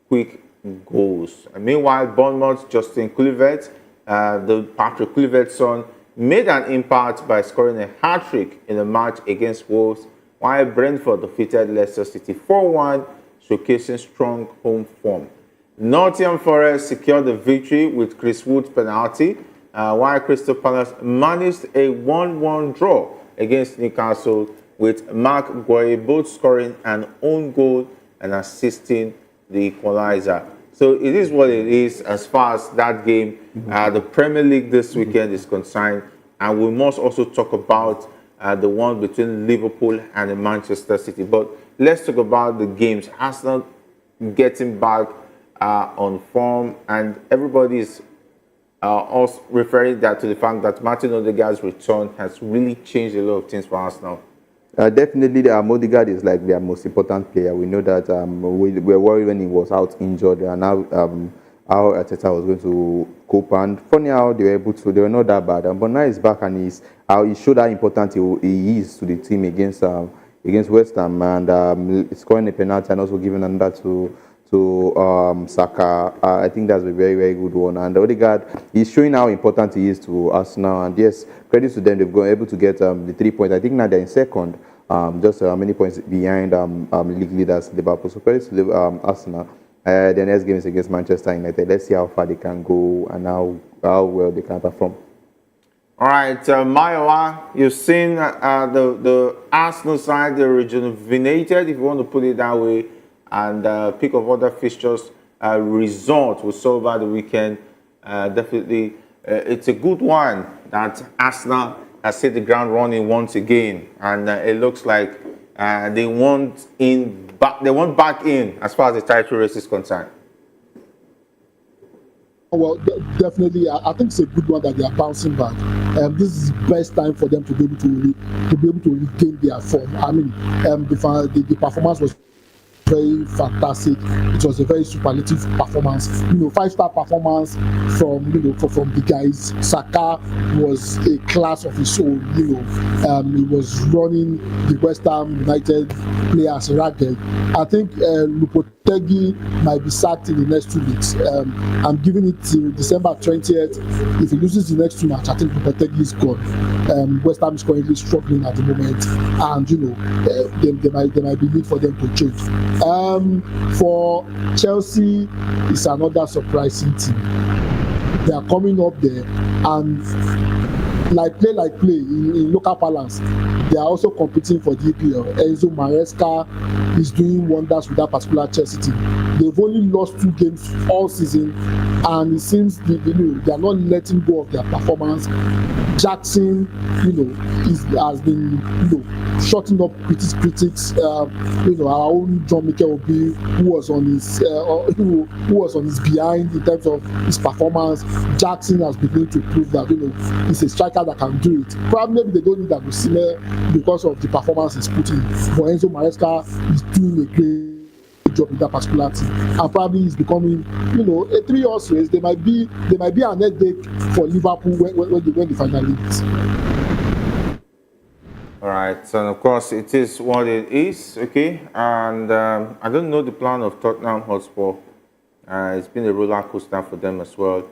quick goals. And meanwhile, Bournemouth's Justin Kluivert, the Patrick Kluivert's son, made an impact by scoring a hat-trick in the match against Wolves, while Brentford defeated Leicester City 4-1, showcasing strong home form. Nottingham Forest secured the victory with Chris Wood's penalty, while Crystal Palace managed a 1-1 draw against Newcastle, with Mark Gueye both scoring an own goal and assisting the equalizer. So it is what it is as far as that game. The Premier League this weekend is concerned, and we must also talk about the one between Liverpool and Manchester City. But let's talk about the games. Arsenal getting back on form, and everybody is also referring that to the fact that Martin Odegaard's return has really changed a lot of things for Arsenal. Definitely, Odegaard is like their most important player. We know that we were worried when he was out injured, and now how Arteta was going to cope. And funny how they were not that bad. But now he's back, and he showed how important he is to the team against West Ham, and scoring a penalty and also giving another to Saka. I think that's a very, very good one. And Odegaard is showing how important he is to Arsenal. And yes, credit to them, they've been able to get the 3 points. I think now they're in second, just many points behind league leaders Liverpool. So credit to Arsenal. The next game is against Manchester United. Let's see how far they can go and how well they can perform. All right, Mayowa, you've seen the Arsenal side, they're rejuvenated, if you want to put it that way, and pick of other fixtures result we saw over the weekend. Definitely, it's a good one that Arsenal has hit the ground running once again, and it looks like they want back in as far as the title race is concerned. Well, definitely, I think it's a good one that they are bouncing back. This is the best time for them to be able to regain their form. I mean, the performance was very fantastic. It was a very superlative performance. 5-star performance from the guys. Saka was a class of his own. He was running the West Ham United players ragged. I think Lopetegui might be sacked in the next 2 weeks. I'm giving it till December 20th. If he loses the next 2 matches, I think Lopetegui is gone. West Ham is currently struggling at the moment, and there might be need for them to change. For Chelsea, it's another surprising team. They are coming up there and like play in local balance. they are also competing for the EPL. Enzo Maresca is doing wonders with that particular Chelsea team. They've only lost 2 games all season, and it seems they are not letting go of their performance. Jackson, has been, shutting up critics. Our own John Mikel Obi, who was on his behind in terms of his performance. Jackson has begun to prove that he's a striker that can do it. Probably maybe they don't need Agusine because of the performance he's putting. But Enzo Maresca is doing a great job in that particular team, and probably is becoming, a 3-horse race. They might be an headache for Liverpool when they finally meet. All right, so of course it is what it is, okay. And I don't know the plan of Tottenham Hotspur. It's been a roller coaster for them as well,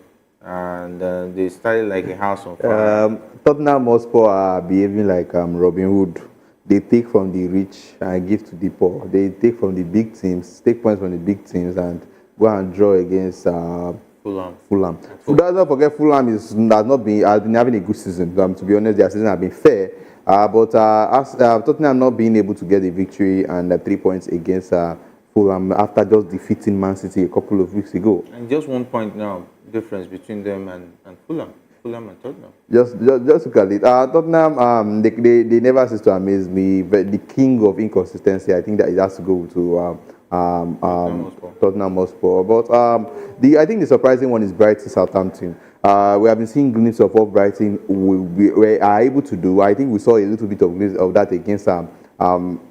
and they started like a house on fire. Tottenham Hotspur are behaving like Robin Hood. They take from the rich and give to the poor. They take from the big teams, take points from the big teams, and go and draw against Fulham. Don't forget, Fulham has been having a good season. To be honest, their season has been fair. But Tottenham not being able to get a victory and 3 points against Fulham after just defeating Man City a couple of weeks ago. And just 1 point now difference between them and Fulham. Fulham and Tottenham. Just look at it. Tottenham, they never cease to amaze me. But the king of inconsistency, I think that it has to go to Tottenham Hotspur. But I think the surprising one is Brighton Southampton. We have been seeing glimpses of what Brighton we are able to do. I think we saw a little bit of that against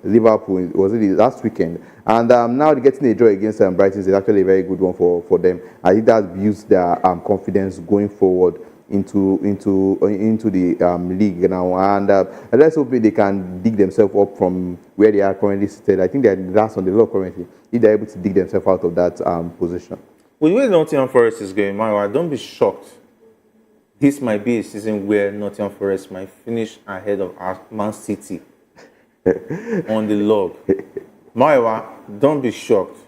Liverpool. Was it last weekend? And now getting a draw against Brighton is actually a very good one for them. I think that builds their confidence going forward into the league now. And let's hope they can dig themselves up from where they are currently seated. I think they're last on the law currently. If they're able to dig themselves out of that position. With the way Nottingham Forest is going, Maiwa, don't be shocked. This might be a season where Nottingham Forest might finish ahead of Man City on the log. Maiwa, don't be shocked.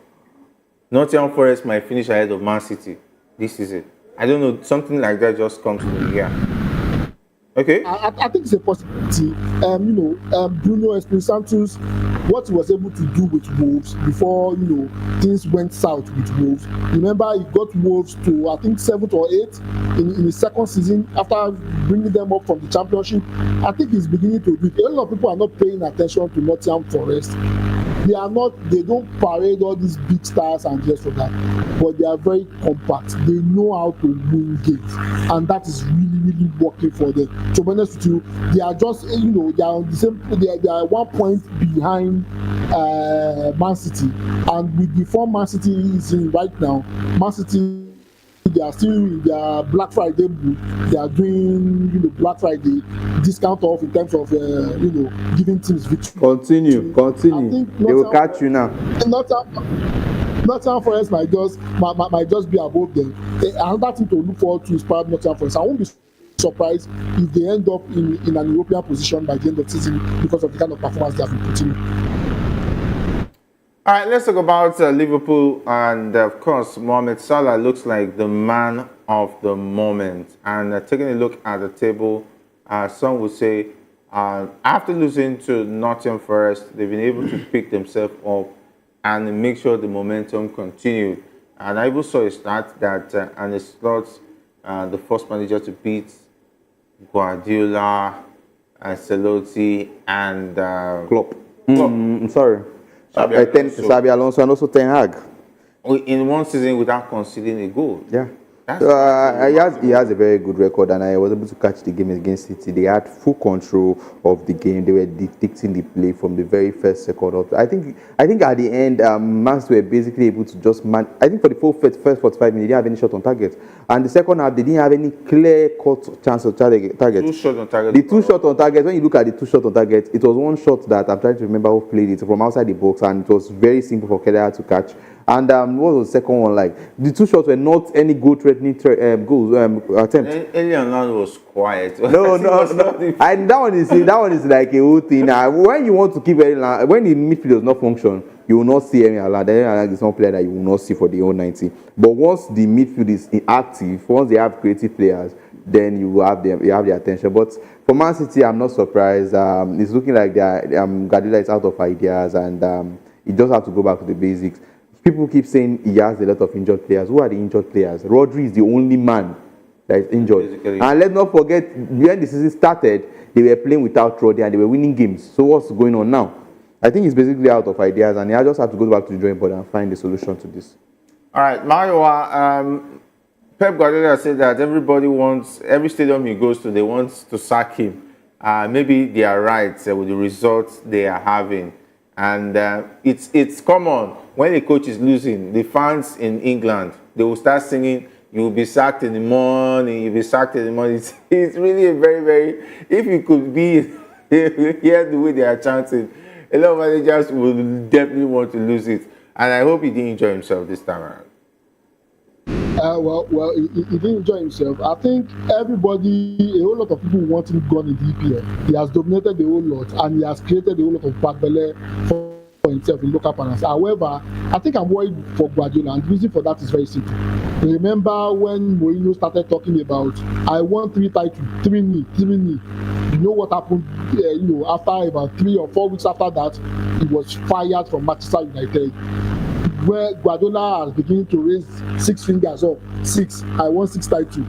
Nottingham Forest might finish ahead of Man City this season. I don't know, something like that just comes to me here. Okay. I think it's a possibility. Bruno Espirito Santos, what he was able to do with Wolves before things went south with Wolves. Remember, he got Wolves to I think 7th or 8th in his second season after bringing them up from the Championship. I think he's beginning to do it. A lot of people are not paying attention to Nottingham Forest. They don't parade all these big stars and just for that, but they are very compact. They know how to win games, and that is really working for them. To be honest with you, they are just they are on the same. They are 1 point behind Man City, and with the form Man City is in right now, Man City, they are still in their Black Friday mood. They are doing Black Friday discount off in terms of giving teams victory. Continue. They will catch you now. Nottingham Forest might just be above them. Another thing to look forward to is probably Nottingham Forest. I won't be surprised if they end up in an European position by the end of the season because of the kind of performance they have been putting in. All right, let's talk about Liverpool, and of course, Mohamed Salah looks like the man of the moment. And taking a look at the table, some would say after losing to Nottingham Forest, they've been able to pick themselves up and make sure the momentum continued. And I even saw a stat that and it's not the first manager to beat Guardiola, Ancelotti, and Klopp. Sorry. Xabi Alonso and also Ten Hag. In one season without conceding a goal. Yeah. He has a very good record, and I was able to catch the game against City. They had full control of the game. They were dictating the play from the very first second of. I think at the end, Man City were basically able to just I think for the first 45 minutes, they didn't have any shot on target, and the second half they didn't have any clear-cut chance of target. 2 shots on target. The 2 shots on target. When you look at the 2 shots on target, it was one shot that I'm trying to remember who played it from outside the box, and it was very simple for Keller to catch. And what was the second one like? The 2 shots were not any goal-threatening attempt. Elian was quiet. No. And that one is like a whole thing. When you want to keep when the midfield does not function, you will not see any Haaland. Then Haaland is one player that you will not see for the whole 90. But once the midfield is active, once they have creative players, then you have them, you have their attention. But for Man City, I'm not surprised. It's looking like Guardiola is out of ideas, and he just have to go back to the basics. People keep saying he has a lot of injured players. Who are the injured players? Rodri is the only man that is injured. Basically. And let's not forget, when the season started, they were playing without Rodri and they were winning games. So what's going on now? I think he's basically out of ideas, and he just have to go back to the drawing board and find a solution to this. All right, Mario, Pep Guardiola said that every stadium he goes to, they want to sack him. Maybe they are right with the results they are having. And it's common when a coach is losing, the fans in England, they will start singing, "You will be sacked in the morning, you'll be sacked in the morning." It's really a very, very, if you could be hear the way they are chanting, a lot of managers will definitely want to lose it. And I hope he didn't enjoy himself this time around. He didn't enjoy himself. I think a whole lot of people want him gone in the EPL. He has dominated the whole lot, and he has created a whole lot of bad belly for himself in local parlance. However, I think I'm worried for Guardiola, and the reason for that is very simple. Remember when Mourinho started talking about, "I want 3 titles, 3-0, 3-0." You know what happened? After about 3 or 4 weeks after that, he was fired from Manchester United. Where Guardiola has begun to raise 6 fingers up. 6. I want 6 titles.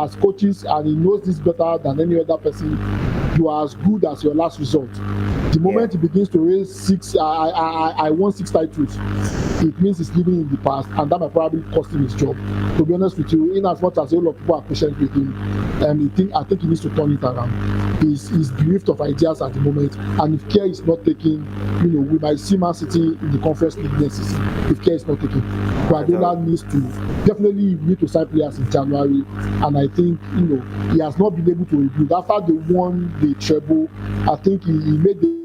As coaches, and he knows this better than any other person, you are as good as your last result. The moment he begins to raise 6, I want 6 titles, it means he's living in the past, and that might probably cost him his job. To be honest with you, in as much as a lot of people are patient with him, I think he needs to turn it around. He's bereft of ideas at the moment, and if care is not taken, we might see Man City in the Conference League next season. If care is not taken, Guardiola needs to definitely need to sign players in January, and I think he has not been able to rebuild after they won the treble. I think he made the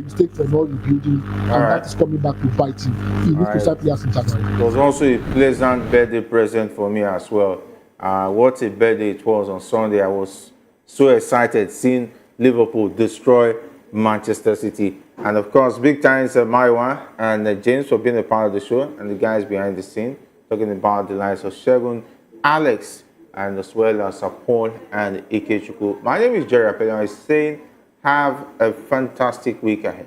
mistake for not rebuilding, and that is coming back to bite him. He needs to sign players in January. It was also a pleasant birthday present for me as well. What a birthday it was on Sunday. I was so excited seeing Liverpool destroy Manchester City. And of course, big thanks to Maiwa and James for being a part of the show, and the guys behind the scene, talking about the likes of Shegun, Alex, and as well as Paul and Ikechukwu. My name is Jerry Apelon. I'm saying have a fantastic week ahead.